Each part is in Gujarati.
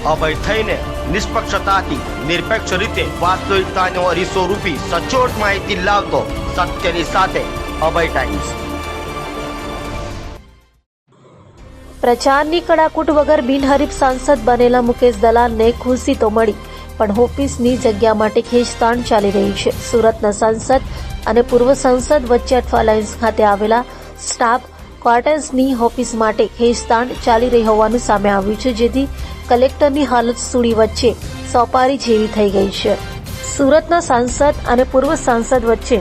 અભય થઈને નિષ્પક્ષતાથી નિરપેક્ષ રીતે વાસ્તવિકતાનો અરીસો રૂપી સચોટ માહિતી લાવતો સત્યની સાથે અભય ટાઈમ્સ। પ્રચારની કડાકૂટ વગર બિનહરીફ સાંસદ બનેલા મુકેશ દલાલને ખુરશી તો મળી, પણ ઓફિસની જગ્યા માટે ખેંચતાણ ચાલી રહી છે। સુરતના સાંસદ અને પૂર્વ સાંસદ વચ્ચે અઠવા લાઇન્સ ખાતે આવેલા સ્ટાફ ક્વાર્ટર્સની ઓફિસ માટે ખેંચતાણ ચાલી રહી હોવાનું સામે આવ્યું છે, જેથી કલેક્ટરની હાલત સૂડી વચ્ચે સોપારી જેવી થઈ ગઈ છે। સુરતના સાંસદ અને પૂર્વ સાંસદ વચ્ચે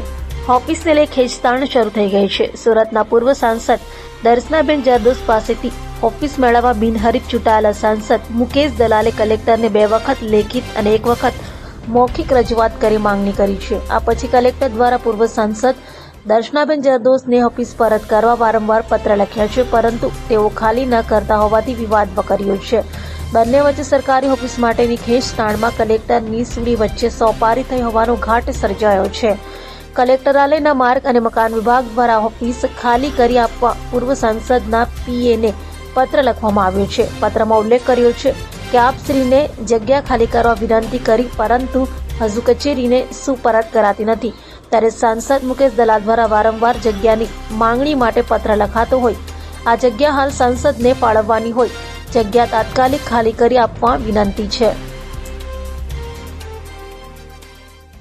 ઓફિસને લઈ ખેંચતાણ શરૂ થઈ ગઈ છે। સુરતના પૂર્વ સાંસદ દર્શનાબેન જરદોસ પાસેથી ઓફિસ મેળવવા બિનહરીફ ચૂંટાયેલા સાંસદ મુકેશ દલાલે કલેક્ટરને 2 વખત લેખિત અને 1 વખત મૌખિક રજૂઆત કરી માંગણી કરી છે। આ પછી કલેક્ટર દ્વારા પૂર્વ સાંસદ દર્શનાબેન જરદોસને ઓફિસ પરત કરવા વારંવાર પત્ર લખ્યા છે, પરંતુ તેઓ ખાલી ન કરતા હોવાથી વિવાદ વકર્યો છે। બંને વચ્ચે સરકારી ઓફિસ માટેની ખેંચતાણમાં કલેક્ટરની સૂડી વચ્ચે સોપારી થઈ હોવાનો ઘાટ સર્જાયો છે। કલેક્ટરાલયના માર્ગ અને મકાન વિભાગ દ્વારા ઓફિસ ખાલી કરી આપવા પૂર્વ સાંસદના પીએને પત્ર લખવામાં આવ્યો છે। પત્રમાં ઉલ્લેખ કર્યો છે કે આપશ્રીને જગ્યા ખાલી કરવા વિનંતી કરી, પરંતુ હજુ કચેરીને સુપરત કરાતી નથી। ત્યારે સાંસદ મુકેશ દલાલ દ્વારા વારંવાર જગ્યાની માંગણી માટે પત્ર લખાતો હોય, આ જગ્યા હાલ સાંસદને ફાળવવાની હોય, જગ્યા તાત્કાલિક ખાલી કરી આપવા વિનંતી છે।